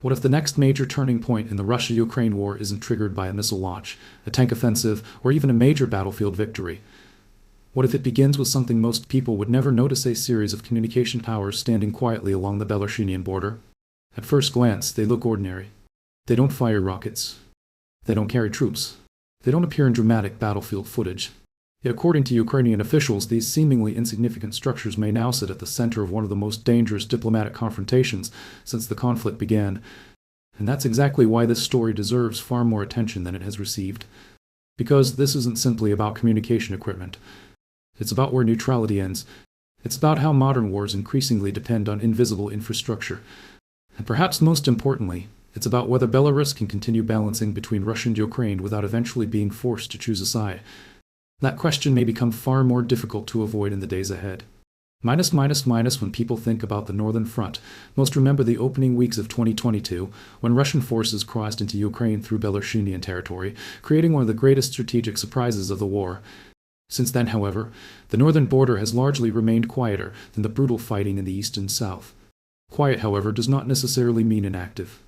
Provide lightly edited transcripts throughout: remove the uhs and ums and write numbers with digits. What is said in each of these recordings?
What if the next major turning point in the Russia-Ukraine war isn't triggered by a missile launch, a tank offensive, or even a major battlefield victory? What if it begins with something most people would never notice: a series of communication towers standing quietly along the Belarusian border? At first glance, they look ordinary. They don't fire rockets. They don't carry troops. They don't appear in dramatic battlefield footage. Yet according to Ukrainian officials, these seemingly insignificant structures may now sit at the center of one of the most dangerous diplomatic confrontations since the conflict began. And that's exactly why this story deserves far more attention than it has received. Because this isn't simply about communication equipment. It's about where neutrality ends. It's about how modern wars increasingly depend on invisible infrastructure. And perhaps most importantly, it's about whether Belarus can continue balancing between Russia and Ukraine without eventually being forced to choose a side. That question may become far more difficult to avoid in the days ahead. When people think about the Northern Front, most remember the opening weeks of 2022, when Russian forces crossed into Ukraine through Belarusian territory, creating one of the greatest strategic surprises of the war. Since then, however, the northern border has largely remained quieter than the brutal fighting in the east and south. Quiet, however, does not necessarily mean inactive.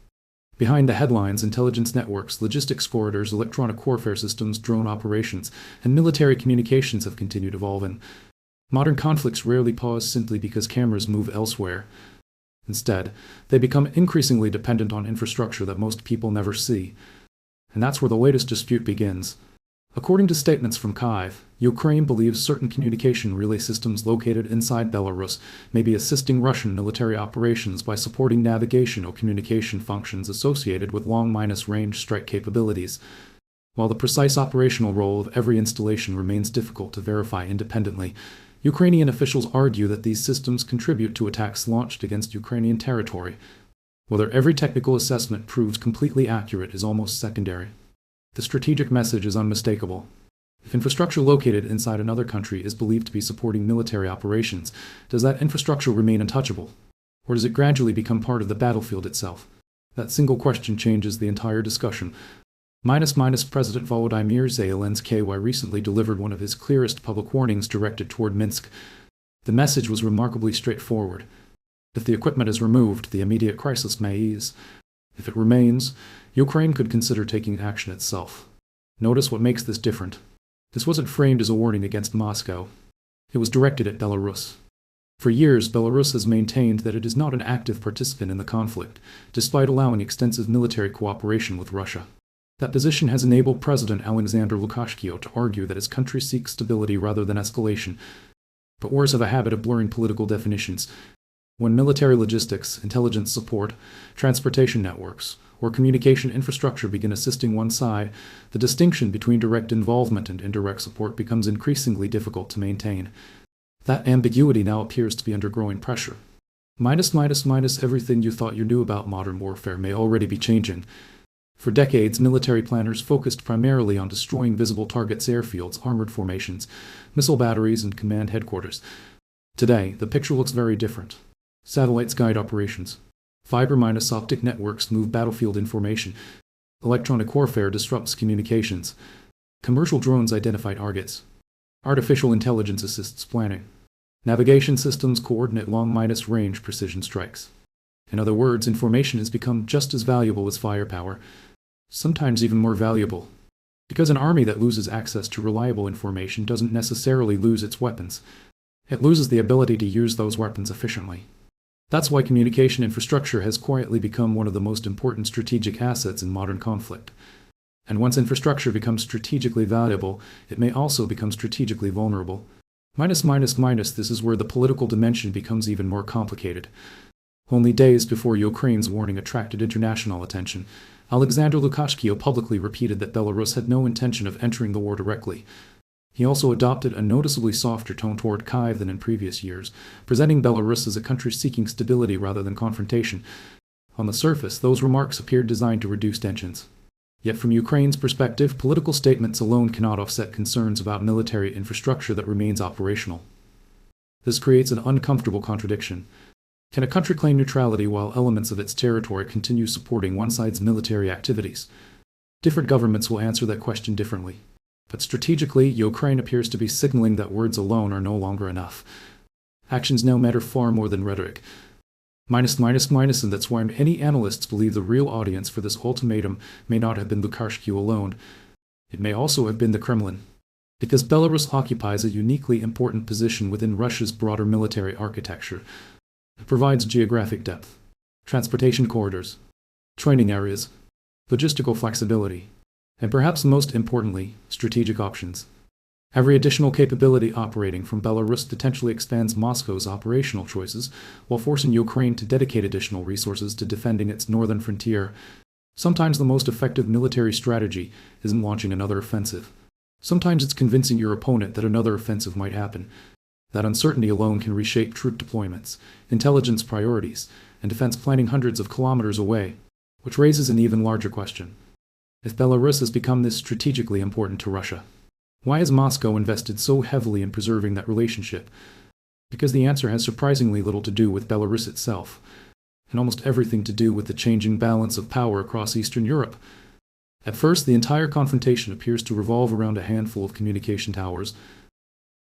Behind the headlines, intelligence networks, logistics corridors, electronic warfare systems, drone operations, and military communications have continued evolving. Modern conflicts rarely pause simply because cameras move elsewhere. Instead, they become increasingly dependent on infrastructure that most people never see. And that's where the latest dispute begins. According to statements from Kyiv, Ukraine believes certain communication relay systems located inside Belarus may be assisting Russian military operations by supporting navigation or communication functions associated with long-range strike capabilities. While the precise operational role of every installation remains difficult to verify independently, Ukrainian officials argue that these systems contribute to attacks launched against Ukrainian territory. Whether every technical assessment proves completely accurate is almost secondary. The strategic message is unmistakable. If infrastructure located inside another country is believed to be supporting military operations, does that infrastructure remain untouchable? Or does it gradually become part of the battlefield itself? That single question changes the entire discussion. President Volodymyr Zelensky recently delivered one of his clearest public warnings directed toward Minsk. The message was remarkably straightforward. If the equipment is removed, the immediate crisis may ease. If it remains, Ukraine could consider taking action itself. Notice what makes this different. This wasn't framed as a warning against Moscow. It was directed at Belarus. For years, Belarus has maintained that it is not an active participant in the conflict, despite allowing extensive military cooperation with Russia. That position has enabled President Alexander Lukashenko to argue that his country seeks stability rather than escalation. But wars have a habit of blurring political definitions. When military logistics, intelligence support, transportation networks, or communication infrastructure begin assisting one side, the distinction between direct involvement and indirect support becomes increasingly difficult to maintain. That ambiguity now appears to be under growing pressure. Everything you thought you knew about modern warfare may already be changing. For decades, military planners focused primarily on destroying visible targets, airfields, armored formations, missile batteries, and command headquarters. Today, the picture looks very different. Satellites guide operations. Fiber-optic networks move battlefield information. Electronic warfare disrupts communications. Commercial drones identify targets. Artificial intelligence assists planning. Navigation systems coordinate long-range precision strikes. In other words, information has become just as valuable as firepower, sometimes even more valuable. Because an army that loses access to reliable information doesn't necessarily lose its weapons. It loses the ability to use those weapons efficiently. That's why communication infrastructure has quietly become one of the most important strategic assets in modern conflict. And once infrastructure becomes strategically valuable, it may also become strategically vulnerable. This is where the political dimension becomes even more complicated. Only days before Ukraine's warning attracted international attention, Alexander Lukashenko publicly repeated that Belarus had no intention of entering the war directly. He also adopted a noticeably softer tone toward Kyiv than in previous years, presenting Belarus as a country seeking stability rather than confrontation. On the surface, those remarks appeared designed to reduce tensions. Yet from Ukraine's perspective, political statements alone cannot offset concerns about military infrastructure that remains operational. This creates an uncomfortable contradiction. Can a country claim neutrality while elements of its territory continue supporting one side's military activities? Different governments will answer that question differently. But strategically, Ukraine appears to be signaling that words alone are no longer enough. Actions now matter far more than rhetoric. And that's why many analysts believe the real audience for this ultimatum may not have been Lukashevsky alone. It may also have been the Kremlin. Because Belarus occupies a uniquely important position within Russia's broader military architecture. It provides geographic depth, transportation corridors, training areas, logistical flexibility, and perhaps most importantly, strategic options. Every additional capability operating from Belarus potentially expands Moscow's operational choices, while forcing Ukraine to dedicate additional resources to defending its northern frontier. Sometimes the most effective military strategy isn't launching another offensive. Sometimes it's convincing your opponent that another offensive might happen. That uncertainty alone can reshape troop deployments, intelligence priorities, and defense planning hundreds of kilometers away, which raises an even larger question. If Belarus has become this strategically important to Russia, why has Moscow invested so heavily in preserving that relationship? Because the answer has surprisingly little to do with Belarus itself, and almost everything to do with the changing balance of power across Eastern Europe. At first, the entire confrontation appears to revolve around a handful of communication towers,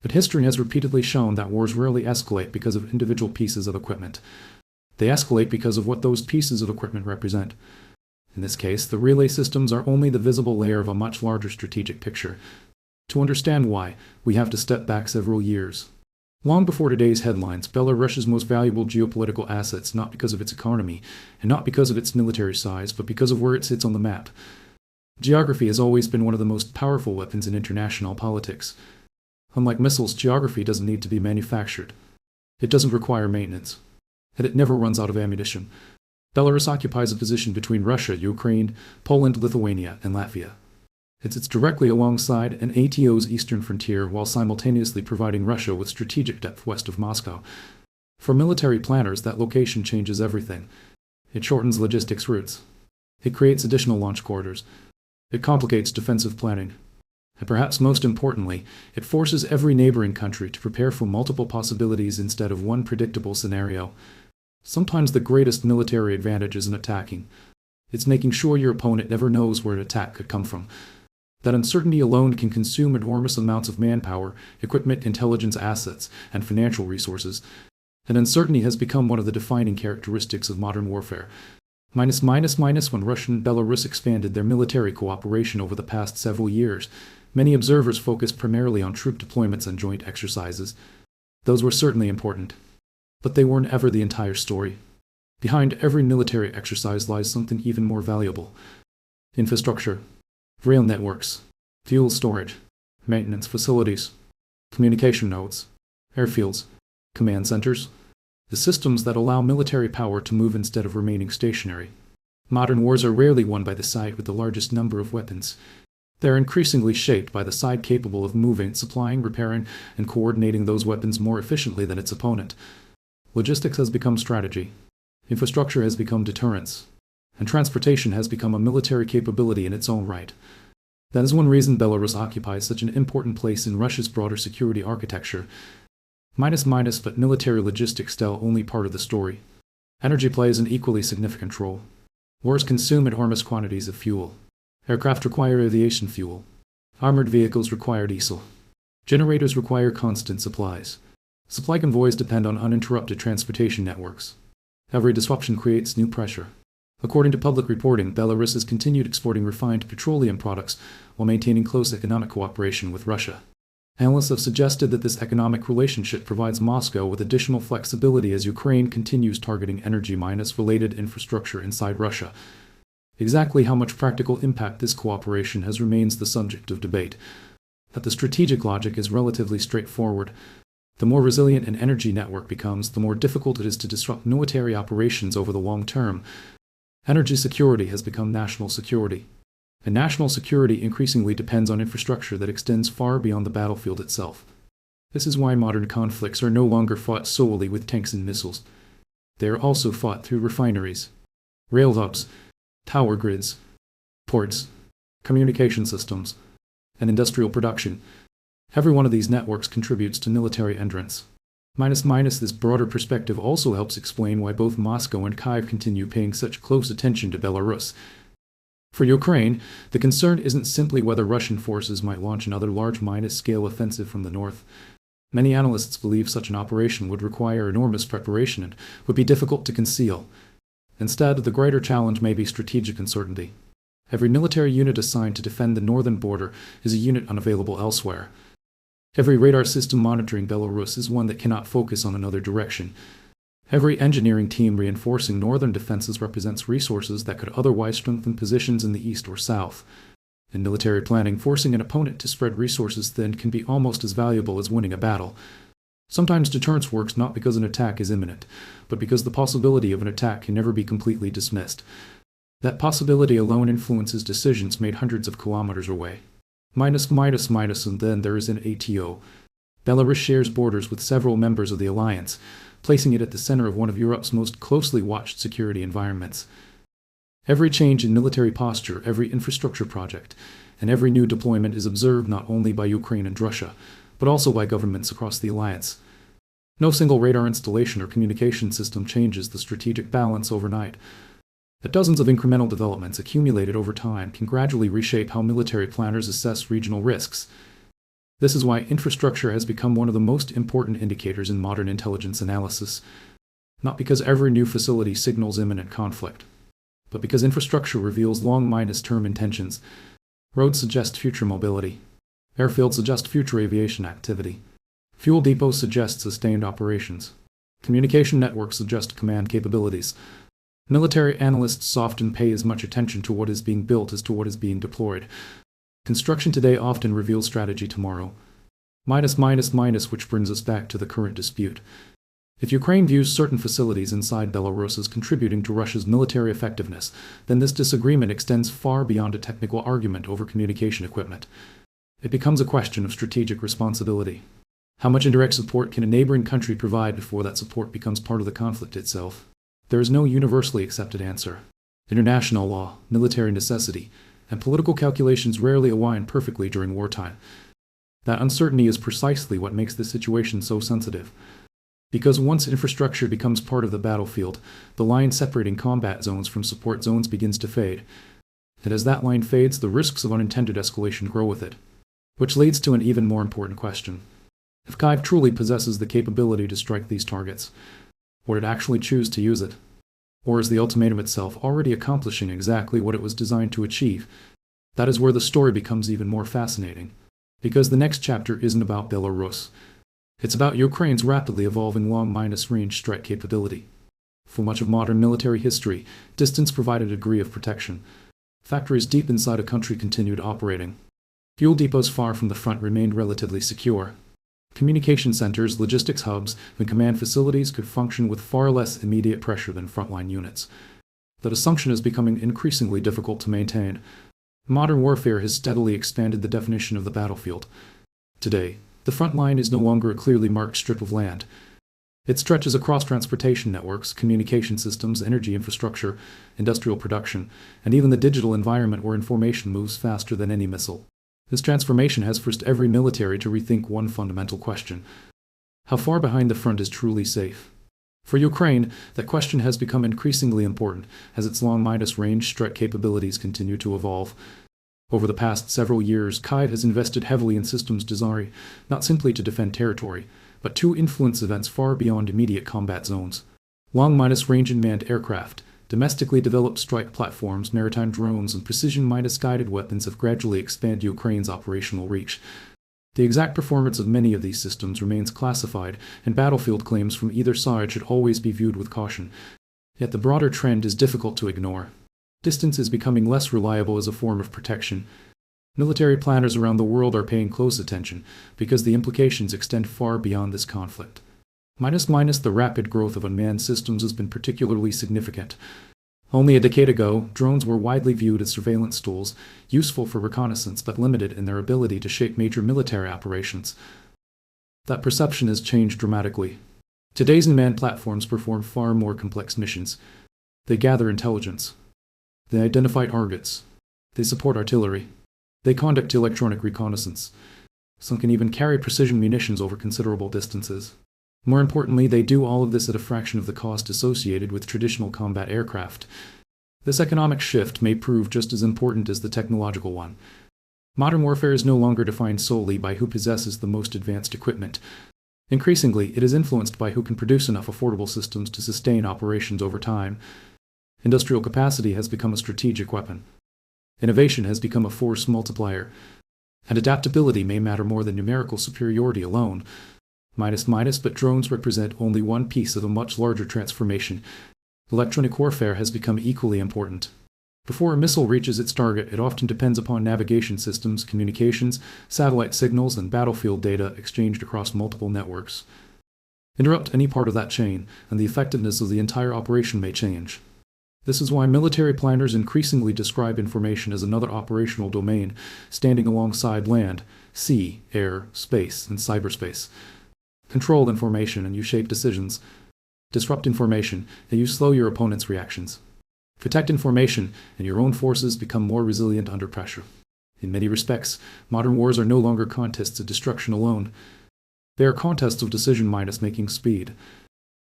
but history has repeatedly shown that wars rarely escalate because of individual pieces of equipment. They escalate because of what those pieces of equipment represent. In this case, the relay systems are only the visible layer of a much larger strategic picture. To understand why, we have to step back several years. Long before today's headlines, Belarus's most valuable geopolitical assets not because of its economy, and not because of its military size, but because of where it sits on the map. Geography has always been one of the most powerful weapons in international politics. Unlike missiles, geography doesn't need to be manufactured. It doesn't require maintenance. And it never runs out of ammunition. Belarus occupies a position between Russia, Ukraine, Poland, Lithuania, and Latvia. It sits directly alongside an ATO's eastern frontier while simultaneously providing Russia with strategic depth west of Moscow. For military planners, that location changes everything. It shortens logistics routes. It creates additional launch corridors. It complicates defensive planning. And perhaps most importantly, it forces every neighboring country to prepare for multiple possibilities instead of one predictable scenario. Sometimes the greatest military advantage isn't attacking. It's making sure your opponent never knows where an attack could come from. That uncertainty alone can consume enormous amounts of manpower, equipment, intelligence assets, and financial resources. And uncertainty has become one of the defining characteristics of modern warfare. When Russia and Belarus expanded their military cooperation over the past several years, many observers focused primarily on troop deployments and joint exercises. Those were certainly important. But they weren't ever the entire story. Behind every military exercise lies something even more valuable. Infrastructure. Rail networks, fuel storage, maintenance facilities, communication nodes, airfields, command centers, the systems that allow military power to move instead of remaining stationary. Modern wars are rarely won by the side with the largest number of weapons. They are increasingly shaped by the side capable of moving, supplying, repairing, and coordinating those weapons more efficiently than its opponent. Logistics has become strategy. Infrastructure has become deterrence. And transportation has become a military capability in its own right. That is one reason Belarus occupies such an important place in Russia's broader security architecture. But military logistics tell only part of the story. Energy plays an equally significant role. Wars consume enormous quantities of fuel. Aircraft require aviation fuel. Armored vehicles require diesel. Generators require constant supplies. Supply convoys depend on uninterrupted transportation networks. Every disruption creates new pressure. According to public reporting, Belarus has continued exporting refined petroleum products while maintaining close economic cooperation with Russia. Analysts have suggested that this economic relationship provides Moscow with additional flexibility as Ukraine continues targeting energy-related infrastructure inside Russia. Exactly how much practical impact this cooperation has remains the subject of debate. But the strategic logic is relatively straightforward. The more resilient an energy network becomes, the more difficult it is to disrupt military operations over the long term. Energy security has become national security. And national security increasingly depends on infrastructure that extends far beyond the battlefield itself. This is why modern conflicts are no longer fought solely with tanks and missiles. They are also fought through refineries, rail hubs, power grids, ports, communication systems, and industrial production. Every one of these networks contributes to military endurance. This broader perspective also helps explain why both Moscow and Kyiv continue paying such close attention to Belarus. For Ukraine, the concern isn't simply whether Russian forces might launch another large scale offensive from the north. Many analysts believe such an operation would require enormous preparation and would be difficult to conceal. Instead, the greater challenge may be strategic uncertainty. Every military unit assigned to defend the northern border is a unit unavailable elsewhere. Every radar system monitoring Belarus is one that cannot focus on another direction. Every engineering team reinforcing northern defenses represents resources that could otherwise strengthen positions in the east or south. In military planning, forcing an opponent to spread resources thin can be almost as valuable as winning a battle. Sometimes deterrence works not because an attack is imminent, but because the possibility of an attack can never be completely dismissed. That possibility alone influences decisions made hundreds of kilometers away. And then there is an ATO. Belarus shares borders with several members of the alliance, placing it at the center of one of Europe's most closely watched security environments. Every change in military posture, every infrastructure project, and every new deployment is observed not only by Ukraine and Russia, but also by governments across the alliance. No single radar installation or communication system changes the strategic balance overnight. The dozens of incremental developments accumulated over time can gradually reshape how military planners assess regional risks. This is why infrastructure has become one of the most important indicators in modern intelligence analysis, not because every new facility signals imminent conflict, but because infrastructure reveals long-term intentions. Roads suggest future mobility. Airfields suggest future aviation activity. Fuel depots suggest sustained operations. Communication networks suggest command capabilities. Military analysts often pay as much attention to what is being built as to what is being deployed. Construction today often reveals strategy tomorrow. Which brings us back to the current dispute. If Ukraine views certain facilities inside Belarus as contributing to Russia's military effectiveness, then this disagreement extends far beyond a technical argument over communication equipment. It becomes a question of strategic responsibility. How much indirect support can a neighboring country provide before that support becomes part of the conflict itself? There is no universally accepted answer. International law, military necessity, and political calculations rarely align perfectly during wartime. That uncertainty is precisely what makes this situation so sensitive. Because once infrastructure becomes part of the battlefield, the line separating combat zones from support zones begins to fade. And as that line fades, the risks of unintended escalation grow with it. Which leads to an even more important question. If Kyiv truly possesses the capability to strike these targets, would it actually choose to use it? Or is the ultimatum itself already accomplishing exactly what it was designed to achieve? That is where the story becomes even more fascinating. Because the next chapter isn't about Belarus. It's about Ukraine's rapidly evolving long-range strike capability. For much of modern military history, distance provided a degree of protection. Factories deep inside a country continued operating. Fuel depots far from the front remained relatively secure. Communication centers, logistics hubs, and command facilities could function with far less immediate pressure than frontline units. That assumption is becoming increasingly difficult to maintain. Modern warfare has steadily expanded the definition of the battlefield. Today, the front line is no longer a clearly marked strip of land. It stretches across transportation networks, communication systems, energy infrastructure, industrial production, and even the digital environment where information moves faster than any missile. This transformation has forced every military to rethink one fundamental question. How far behind the front is truly safe? For Ukraine, that question has become increasingly important as its long-range strike capabilities continue to evolve. Over the past several years, Kyiv has invested heavily in systems designed not simply to defend territory, but to influence events far beyond immediate combat zones. Long-range unmanned aircraft, domestically developed strike platforms, maritime drones, and precision-guided weapons have gradually expanded Ukraine's operational reach. The exact performance of many of these systems remains classified, and battlefield claims from either side should always be viewed with caution. Yet the broader trend is difficult to ignore. Distance is becoming less reliable as a form of protection. Military planners around the world are paying close attention because the implications extend far beyond this conflict. The rapid growth of unmanned systems has been particularly significant. Only a decade ago, drones were widely viewed as surveillance tools, useful for reconnaissance but limited in their ability to shape major military operations. That perception has changed dramatically. Today's unmanned platforms perform far more complex missions. They gather intelligence. They identify targets. They support artillery. They conduct electronic reconnaissance. Some can even carry precision munitions over considerable distances. More importantly, they do all of this at a fraction of the cost associated with traditional combat aircraft. This economic shift may prove just as important as the technological one. Modern warfare is no longer defined solely by who possesses the most advanced equipment. Increasingly, it is influenced by who can produce enough affordable systems to sustain operations over time. Industrial capacity has become a strategic weapon. Innovation has become a force multiplier. And adaptability may matter more than numerical superiority alone. But drones represent only one piece of a much larger transformation. Electronic warfare has become equally important. Before a missile reaches its target, it often depends upon navigation systems, communications, satellite signals, and battlefield data exchanged across multiple networks. Interrupt any part of that chain, and the effectiveness of the entire operation may change. This is why military planners increasingly describe information as another operational domain, standing alongside land, sea, air, space, and cyberspace. Control information and you shape decisions. Disrupt information and you slow your opponent's reactions. Protect information and your own forces become more resilient under pressure. In many respects, modern wars are no longer contests of destruction alone. They are contests of decision minus making speed.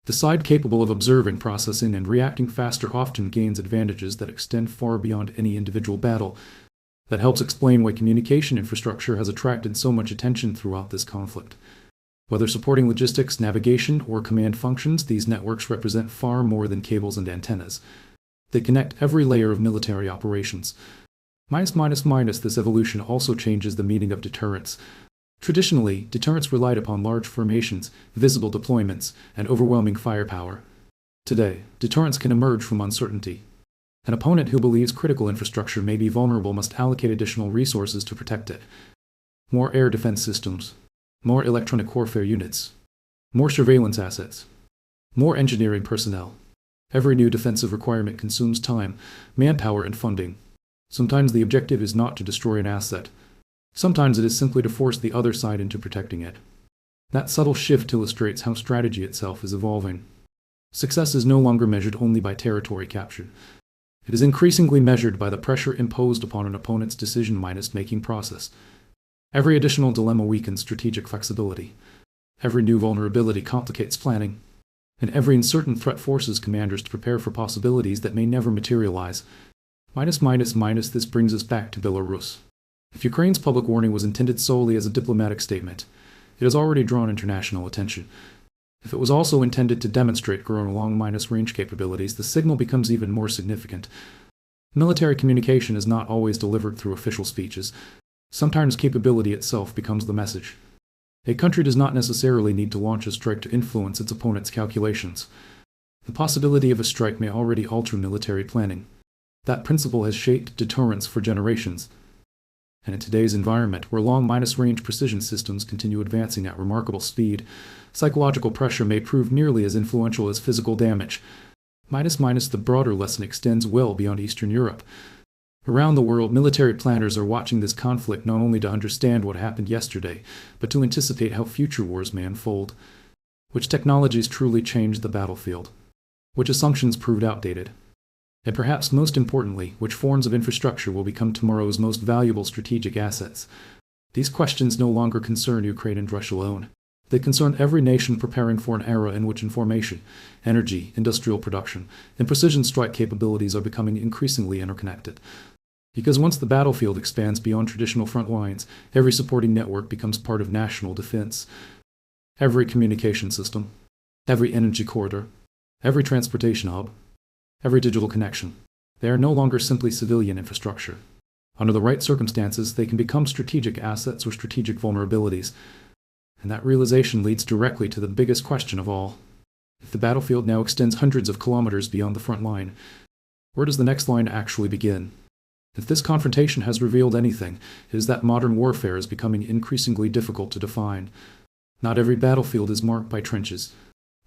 The side capable of observing, processing, and reacting faster often gains advantages that extend far beyond any individual battle. That helps explain why communication infrastructure has attracted so much attention throughout this conflict. Whether supporting logistics, navigation, or command functions, these networks represent far more than cables and antennas. They connect every layer of military operations. This evolution also changes the meaning of deterrence. Traditionally, deterrence relied upon large formations, visible deployments, and overwhelming firepower. Today, deterrence can emerge from uncertainty. An opponent who believes critical infrastructure may be vulnerable must allocate additional resources to protect it. More air defense systems, more electronic warfare units, more surveillance assets, more engineering personnel. Every new defensive requirement consumes time, manpower, and funding. Sometimes the objective is not to destroy an asset. Sometimes it is simply to force the other side into protecting it. That subtle shift illustrates how strategy itself is evolving. Success is no longer measured only by territory captured. It is increasingly measured by the pressure imposed upon an opponent's decision-making process. Every additional dilemma weakens strategic flexibility. Every new vulnerability complicates planning. And every uncertain threat forces commanders to prepare for possibilities that may never materialize. This brings us back to Belarus. If Ukraine's public warning was intended solely as a diplomatic statement, it has already drawn international attention. If it was also intended to demonstrate growing long-range capabilities, the signal becomes even more significant. Military communication is not always delivered through official speeches. Sometimes capability itself becomes the message. A country does not necessarily need to launch a strike to influence its opponent's calculations. The possibility of a strike may already alter military planning. That principle has shaped deterrence for generations. And in today's environment, where long-range precision systems continue advancing at remarkable speed, psychological pressure may prove nearly as influential as physical damage. The broader lesson extends well beyond Eastern Europe. Around the world, military planners are watching this conflict not only to understand what happened yesterday, but to anticipate how future wars may unfold. Which technologies truly changed the battlefield? Which assumptions proved outdated? And perhaps most importantly, which forms of infrastructure will become tomorrow's most valuable strategic assets? These questions no longer concern Ukraine and Russia alone. They concern every nation preparing for an era in which information, energy, industrial production, and precision strike capabilities are becoming increasingly interconnected. Because once the battlefield expands beyond traditional front lines, every supporting network becomes part of national defense. Every communication system, every energy corridor, every transportation hub, every digital connection. They are no longer simply civilian infrastructure. Under the right circumstances, they can become strategic assets or strategic vulnerabilities. And that realization leads directly to the biggest question of all. If the battlefield now extends hundreds of kilometers beyond the front line, where does the next line actually begin? If this confrontation has revealed anything, it is that modern warfare is becoming increasingly difficult to define. Not every battlefield is marked by trenches.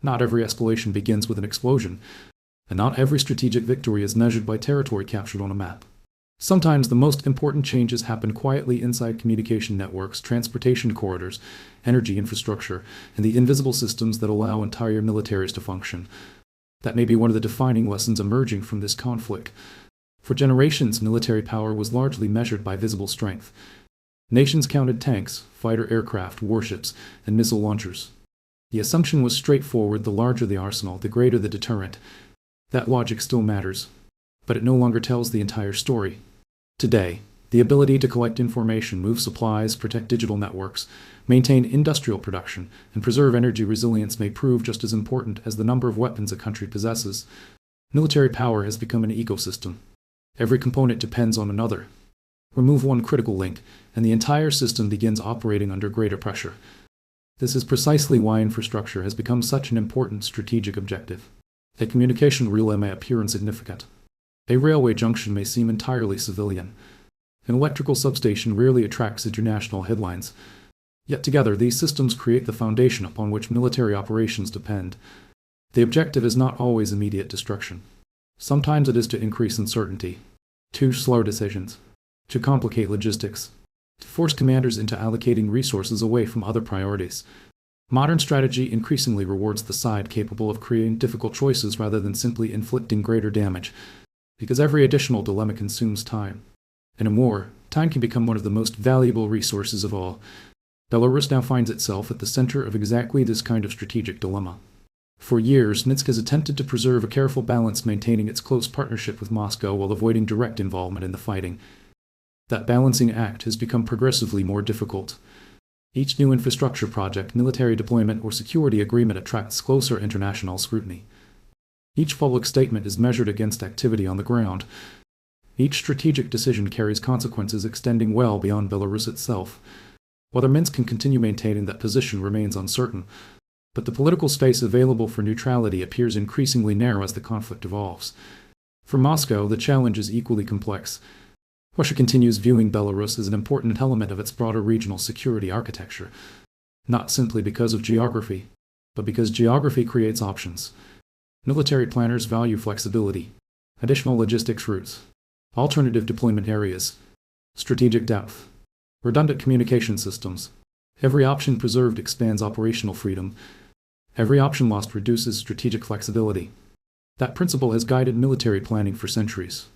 Not every escalation begins with an explosion. And not every strategic victory is measured by territory captured on a map. Sometimes the most important changes happen quietly inside communication networks, transportation corridors, energy infrastructure, and the invisible systems that allow entire militaries to function. That may be one of the defining lessons emerging from this conflict. For generations, military power was largely measured by visible strength. Nations counted tanks, fighter aircraft, warships, and missile launchers. The assumption was straightforward: the larger the arsenal, the greater the deterrent. That logic still matters, but it no longer tells the entire story. Today, The ability to collect information, move supplies, protect digital networks, maintain industrial production, and preserve energy resilience may prove just as important as the number of weapons a country possesses. Military power has become an ecosystem. Every component depends on another. Remove one critical link, and the entire system begins operating under greater pressure. This is precisely why infrastructure has become such an important strategic objective. A communication relay may appear insignificant. A railway junction may seem entirely civilian. An electrical substation rarely attracts international headlines. Yet together, these systems create the foundation upon which military operations depend. The objective is not always immediate destruction. Sometimes it is to increase uncertainty, to slow decisions, to complicate logistics, to force commanders into allocating resources away from other priorities. Modern strategy increasingly rewards the side capable of creating difficult choices rather than simply inflicting greater damage, because every additional dilemma consumes time. In a war, time can become one of the most valuable resources of all. Belarus now finds itself at the center of exactly this kind of strategic dilemma. For years, Minsk has attempted to preserve a careful balance, maintaining its close partnership with Moscow while avoiding direct involvement in the fighting. That balancing act has become progressively more difficult. Each new infrastructure project, military deployment, or security agreement attracts closer international scrutiny. Each public statement is measured against activity on the ground. Each strategic decision carries consequences extending well beyond Belarus itself. Whether Minsk can continue maintaining that position remains uncertain, but the political space available for neutrality appears increasingly narrow as the conflict evolves. For Moscow, the challenge is equally complex. Russia continues viewing Belarus as an important element of its broader regional security architecture, not simply because of geography, but because geography creates options. Military planners value flexibility, additional logistics routes, alternative deployment areas, strategic depth, redundant communication systems. Every option preserved expands operational freedom. Every option lost reduces strategic flexibility. That principle has guided military planning for centuries.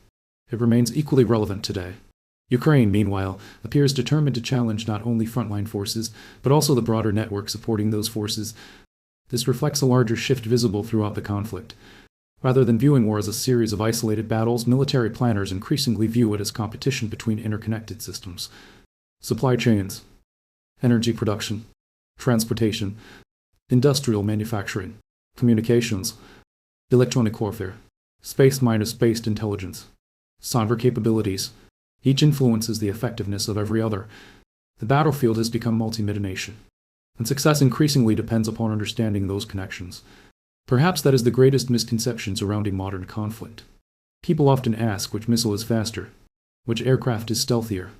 It remains equally relevant today. Ukraine, meanwhile, appears determined to challenge not only frontline forces, but also the broader network supporting those forces. This reflects a larger shift visible throughout the conflict. Rather than viewing war as a series of isolated battles, military planners increasingly view it as competition between interconnected systems. Supply chains, energy production, transportation, industrial manufacturing, communications, electronic warfare, space-based intelligence, cyber capabilities. Each influences the effectiveness of every other. The battlefield has become multi-midnation, and success increasingly depends upon understanding those connections. Perhaps that is the greatest misconception surrounding modern conflict. People often ask which missile is faster, which aircraft is stealthier,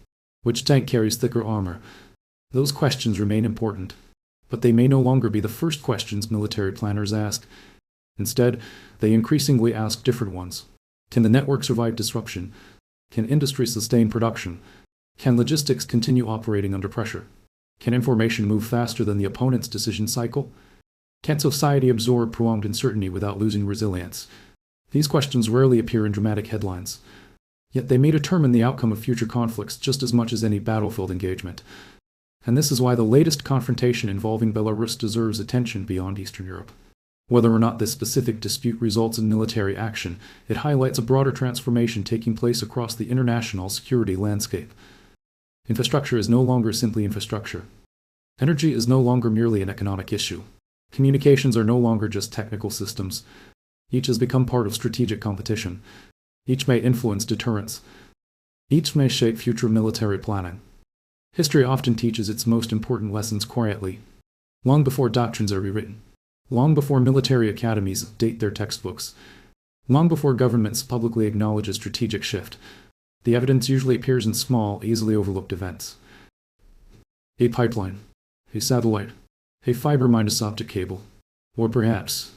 which tank carries thicker armor. Those questions remain important, but they may no longer be the first questions military planners ask. Instead, they increasingly ask different ones. Can the network survive disruption? Can industry sustain production? Can logistics continue operating under pressure? Can information move faster than the opponent's decision cycle? Can society absorb prolonged uncertainty without losing resilience? These questions rarely appear in dramatic headlines, yet they may determine the outcome of future conflicts just as much as any battlefield engagement. And this is why the latest confrontation involving Belarus deserves attention beyond Eastern Europe. Whether or not this specific dispute results in military action, it highlights a broader transformation taking place across the international security landscape. Infrastructure is no longer simply infrastructure. Energy is no longer merely an economic issue. Communications are no longer just technical systems. Each has become part of strategic competition. Each may influence deterrence. Each may shape future military planning. History often teaches its most important lessons quietly, long before doctrines are rewritten. Long before military academies update their textbooks, long before governments publicly acknowledge a strategic shift, the evidence usually appears in small, easily overlooked events. A pipeline, a satellite, a fiber-optic cable, or perhaps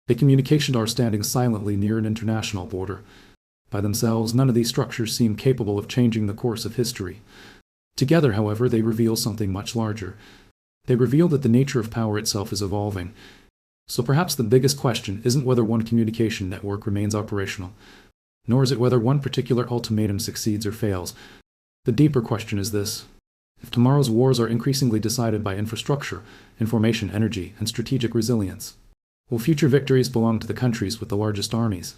a communication tower standing silently near an international border. By themselves, none of these structures seem capable of changing the course of history. Together, however, they reveal something much larger. They reveal that the nature of power itself is evolving. So perhaps the biggest question isn't whether one communication network remains operational, nor is it whether one particular ultimatum succeeds or fails. The deeper question is this: if tomorrow's wars are increasingly decided by infrastructure, information, energy, and strategic resilience, will future victories belong to the countries with the largest armies,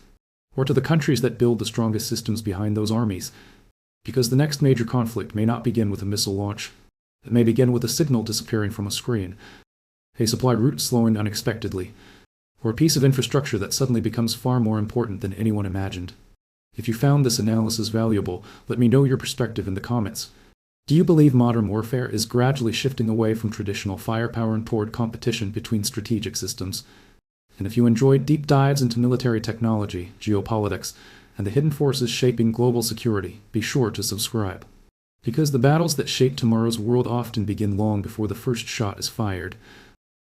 or to the countries that build the strongest systems behind those armies? Because the next major conflict may not begin with a missile launch. It may begin with a signal disappearing from a screen, a supply route slowing unexpectedly, or a piece of infrastructure that suddenly becomes far more important than anyone imagined. If you found this analysis valuable, let me know your perspective in the comments. Do you believe modern warfare is gradually shifting away from traditional firepower and toward competition between strategic systems? And if you enjoyed deep dives into military technology, geopolitics, and the hidden forces shaping global security, be sure to subscribe. Because the battles that shape tomorrow's world often begin long before the first shot is fired.